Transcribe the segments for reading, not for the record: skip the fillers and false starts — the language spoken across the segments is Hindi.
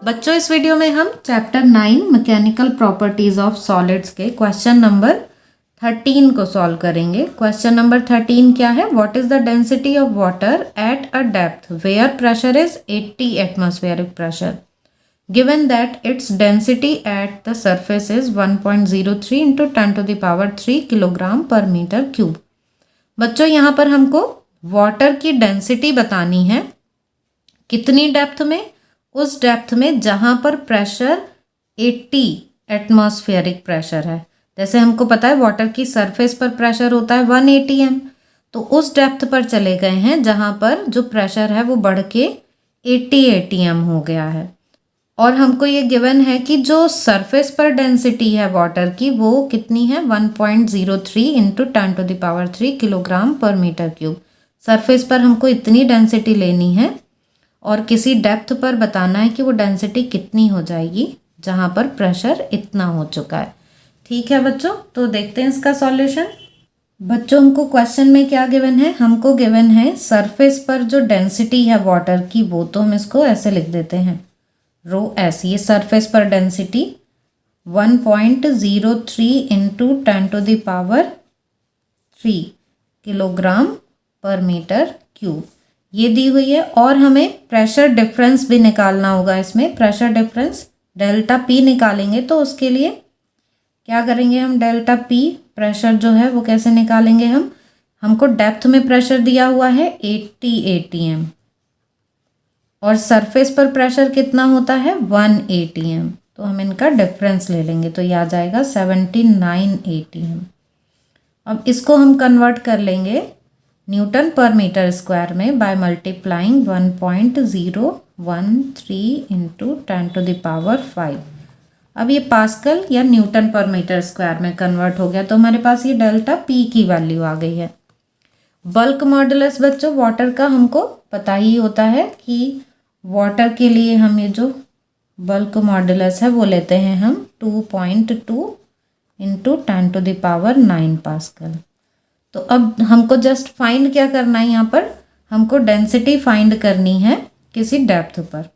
बच्चों इस वीडियो में हम chapter 9 mechanical properties of solids के क्वेश्चन नंबर 13 को सॉल्व करेंगे। क्वेश्चन नंबर 13 क्या है? What is the density of water at a depth where pressure is 80 atmospheric pressure given that its density at the surface is 1.03 into 10 to the power 3 kilogram per metre cube. बच्चों यहाँ पर हमको वाटर की डेंसिटी बतानी है। कितनी डेप्थ में? उस डेप्थ में जहाँ पर प्रेशर 80 एटमॉस्फेरिक प्रेशर है। जैसे हमको पता है वाटर की सरफेस पर प्रेशर होता है 180 m, तो उस डेप्थ पर चले गए हैं जहाँ पर जो प्रेशर है वो बढ़ के 80 m हो गया है। और हमको ये गिवन है कि जो सरफेस पर डेंसिटी है वाटर की वो कितनी है? 1.03 into 10 to the power 3 kilogram per metre cube. Surface पर हमको इतनी डेंसिटी लेनी है और किसी डेप्थ पर बताना है कि वो डेंसिटी कितनी हो जाएगी जहाँ पर प्रेशर इतना हो चुका है। ठीक है बच्चों, तो देखते हैं इसका सॉल्यूशन। बच्चों हमको क्वेश्चन में क्या गिवन है? हमको गिवन है सरफेस पर जो डेंसिटी है वाटर की, वो तो हम इसको ऐसे लिख देते हैं रो एस। ये सरफेस पर density 1.03 into 10 to the power 3 kilogram per metre cube ये दी हुई है। और हमें प्रेशर डिफरेंस भी निकालना होगा। इसमें प्रेशर डिफरेंस डेल्टा पी निकालेंगे, तो उसके लिए क्या करेंगे हम? डेल्टा पी प्रेशर जो है वो कैसे निकालेंगे हमको डेप्थ में प्रेशर दिया हुआ है 80 atm और सरफेस पर प्रेशर कितना होता है? 180 m, तो हम इनका डिफरेंस ले लेंगे तो ये आ जाएगा 79 atm। अब इसको हम कन्वर्ट कर लेंगे न्यूटन पर मीटर स्क्वायर में by multiplying 1.013 into 10 to the power 5। अब ये पास्कल या न्यूटन पर मीटर स्क्वायर में कन्वर्ट हो गया, तो हमारे पास ये डेल्टा पी की वैल्यू आ गई है। बल्क मॉडुलस बच्चों वाटर का हमको पता ही होता है कि वाटर के लिए हम ये जो बल्क मॉडुलस है वो लेते हैं हम 2.2 into 10 to the power 9 pascal. तो अब हमको जस्ट फाइंड क्या करना है? यहाँ पर हमको डेंसिटी फाइंड करनी है किसी डेप्थ पर।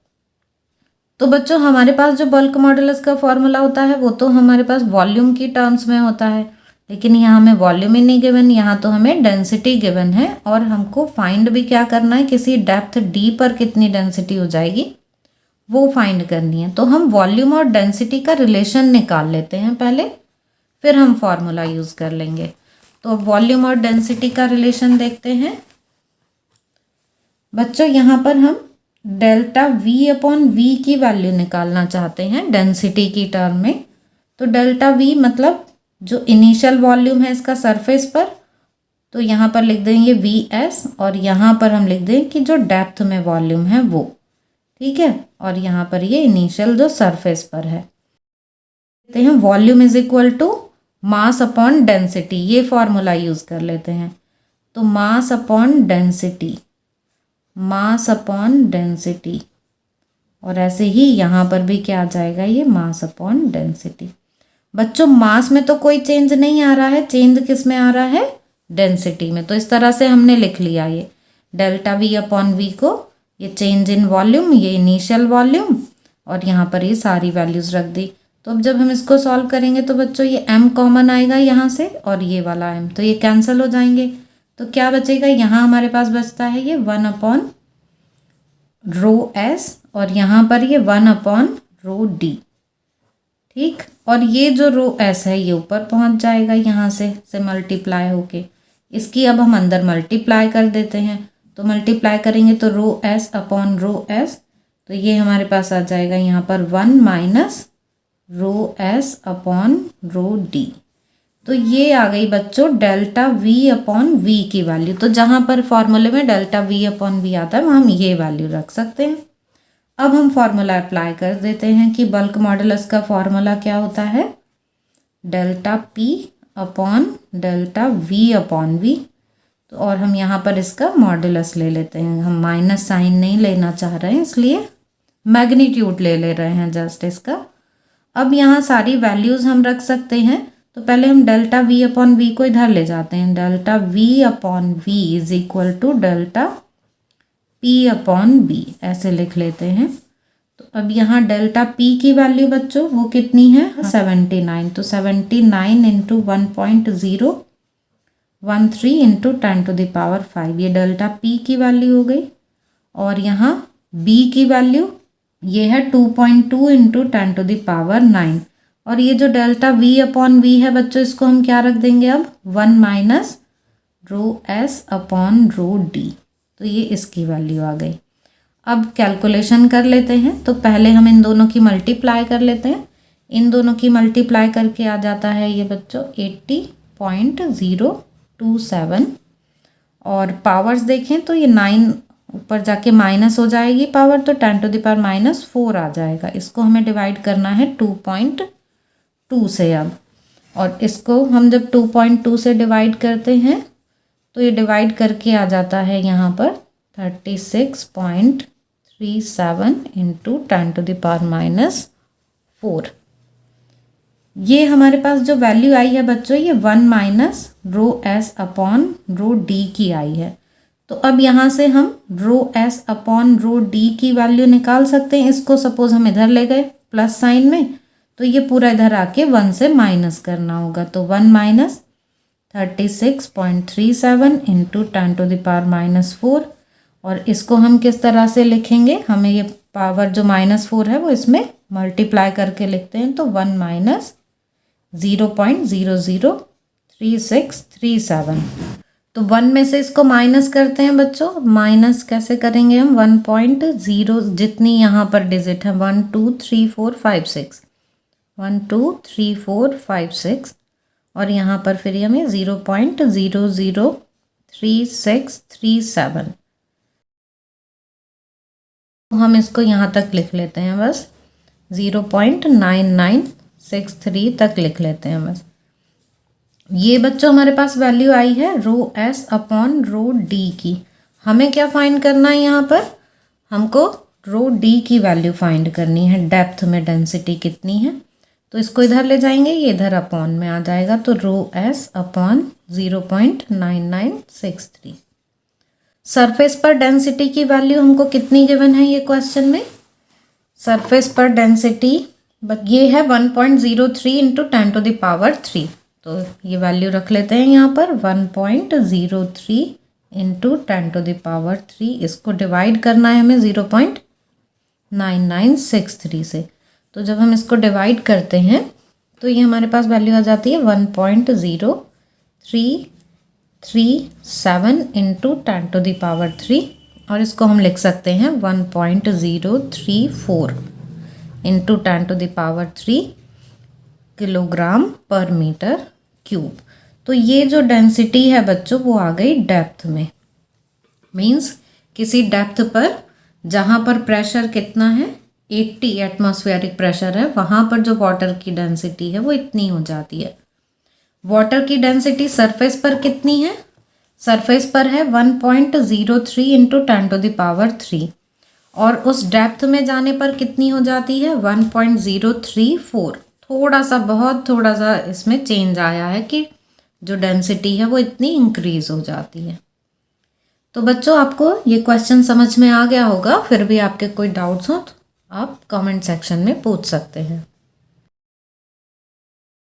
तो बच्चों हमारे पास जो बल्क मॉडुलस का फॉर्मूला होता है वो तो हमारे पास वॉल्यूम की टर्म्स में होता है, लेकिन यहाँ हमें वॉल्यूम ही नहीं गिवन, यहाँ तो हमें डेंसिटी गिवन है। और हमको फाइंड भी क्या करना है? किसी डेप्थ डी पर कितनी डेंसिटी हो जाएगी वो फाइंड करनी है। तो हम वॉल्यूम और डेंसिटी का रिलेशन निकाल लेते हैं पहले, फिर हम फॉर्मूला यूज़ कर लेंगे। तो वॉल्यूम और डेंसिटी का रिलेशन देखते हैं बच्चों। यहाँ पर हम डेल्टा वी अपॉन वी की वैल्यू निकालना चाहते हैं डेंसिटी की टर्म में। तो डेल्टा वी मतलब जो इनिशियल वॉल्यूम है इसका सरफेस पर, तो यहाँ पर लिख देंगे वी एस, और यहाँ पर हम लिख दें कि जो डेप्थ में वॉल्यूम है वो। ठीक है, और यहाँ पर ये इनिशियल जो सरफेस पर है। देखते हैं volume is equal to mass upon density, ये फॉर्मूला यूज़ कर लेते हैं। तो mass upon density, mass upon density, और ऐसे ही यहाँ पर भी क्या आ जाएगा? ये मास अपॉन डेंसिटी। बच्चों मास में तो कोई चेंज नहीं आ रहा है, चेंज किस में आ रहा है? डेंसिटी में। तो इस तरह से हमने लिख लिया ये डेल्टा वी अपॉन वी को, ये चेंज इन वॉल्यूम, ये इनिशियल वॉल्यूम, और यहाँ पर ये सारी वैल्यूज़ रख दी। तो अब जब हम इसको सॉल्व करेंगे तो बच्चों ये m कॉमन आएगा यहाँ से, और ये वाला m तो ये कैंसिल हो जाएंगे। तो क्या बचेगा? यहाँ हमारे पास बचता है ये 1 अपॉन रो एस, और यहाँ पर ये 1 अपॉन रो डी। ठीक, और ये जो रो एस है ये ऊपर पहुँच जाएगा यहाँ से मल्टीप्लाई होके। इसकी अब हम अंदर मल्टीप्लाई कर देते हैं, तो मल्टीप्लाई करेंगे तो rho S upon rho S, तो ये हमारे पास आ जाएगा यहाँ पर 1 minus rho S upon rho D. तो ये आ गई बच्चों डेल्टा वी अपॉन वी की वैल्यू। तो जहाँ पर फॉर्मूले में डेल्टा वी अपॉन वी आता है वहाँ हम ये वैल्यू रख सकते हैं। अब हम फॉर्मूला अप्लाई कर देते हैं कि बल्क मॉडुलस का फॉर्मूला क्या होता है? Delta p upon delta v upon v. तो और हम यहाँ पर इसका मॉडुलस ले लेते हैं, हम माइनस साइन नहीं लेना चाह रहे हैं इसलिए मैग्नीट्यूड ले रहे हैं जस्ट इसका। अब यहाँ सारी वैल्यूज़ हम रख सकते हैं, तो पहले हम डेल्टा वी अपॉन वी को इधर ले जाते हैं। Delta v upon v is equal to delta p upon b, ऐसे लिख लेते हैं। तो अब यहाँ डेल्टा पी की वैल्यू बच्चों वो कितनी है 79, तो 79 इंटू 1.013 इंटू 10⁵ ये डेल्टा पी की वैल्यू हो गई। और यहाँ बी की वैल्यू ये है 2.2 इंटू 10⁹ और ये जो डेल्टा वी अपॉन वी है बच्चों इसको हम क्या रख देंगे अब 1 minus rho S upon rho D, तो ये इसकी वैल्यू आ गई। अब कैलकुलेशन कर लेते हैं, तो पहले हम इन दोनों की मल्टीप्लाई कर लेते हैं। इन दोनों की मल्टीप्लाई करके आ जाता है ये बच्चों 80.027 और पावर्स देखें तो ये 9 ऊपर जाके माइनस हो जाएगी पावर, तो 10⁻⁻4 आ जाएगा। इसको हमें डिवाइड करना है 2.2 से अब, और इसको हम जब 2.2 से डिवाइड करते हैं तो ये डिवाइड करके आ जाता है यहाँ पर 36.37 इंटू 10⁻⁻4। ये हमारे पास जो वैल्यू आई है बच्चों ये 1 minus rho S upon rho D की आई है। तो अब यहाँ से हम rho S upon rho D की वैल्यू निकाल सकते हैं। इसको सपोज हम इधर ले गए प्लस साइन में, तो ये पूरा इधर आके 1 से माइनस करना होगा, तो 1 माइनस 36.37 इंटू 10⁻⁻4। और इसको हम किस तरह से लिखेंगे, हमें ये पावर जो -4 है वो इसमें मल्टीप्लाई करके लिखते हैं, तो 1 माइनस 0.003637। तो 1 में से इसको माइनस करते हैं बच्चों, माइनस कैसे करेंगे हम 1.0 जितनी यहाँ पर डिजिट है 1 2 3 4 5 6 1 2 3 4 5 6 और यहाँ पर फिर हमें 0.003637। तो हम इसको यहाँ तक लिख लेते हैं बस, 0.9963 तक लिख लेते हैं बस। ये बच्चों हमारे पास वैल्यू आई है rho S upon rho D की। हमें क्या फाइंड करना है यहाँ पर, हमको रो डी की वैल्यू फाइंड करनी है, डेप्थ में डेंसिटी कितनी है। तो इसको इधर ले जाएंगे, ये इधर अपॉन में आ जाएगा, तो रो एस अपॉन 0.9963। सरफेस पर डेंसिटी की वैल्यू हमको कितनी गिवन है ये क्वेश्चन में, सरफेस पर डेंसिटी ये है 1.03 इंटू 10⁻3। तो ये वैल्यू रख लेते हैं यहाँ पर 1.03 इंटू 10⁻3। इसको डिवाइड करना है हमें 0.9963 से। तो जब हम इसको डिवाइड करते हैं तो ये हमारे पास वैल्यू आ जाती है 1.0337 इंटू 10⁻3 और इसको हम लिख सकते हैं 1.034 into 10⁻3 kilogram per metre cube. तो ये जो डेंसिटी है बच्चों वो आ गई डेप्थ में, मीन्स किसी डेप्थ पर जहाँ पर प्रेशर कितना है 80 एटमॉस्फेरिक प्रेशर है, वहाँ पर जो वाटर की डेंसिटी है वो इतनी हो जाती है। वाटर की डेंसिटी सरफेस पर कितनी है, सरफेस पर है 1.03 इंटू 10⁻3 और उस डेप्थ में जाने पर कितनी हो जाती है 1.034। थोड़ा सा, बहुत थोड़ा सा इसमें चेंज आया है कि जो डेंसिटी है वो इतनी इंक्रीज हो जाती है। तो बच्चों आपको ये क्वेश्चन समझ में आ गया होगा, फिर भी आपके कोई डाउट्स हो तो आप कमेंट सेक्शन में पूछ सकते हैं।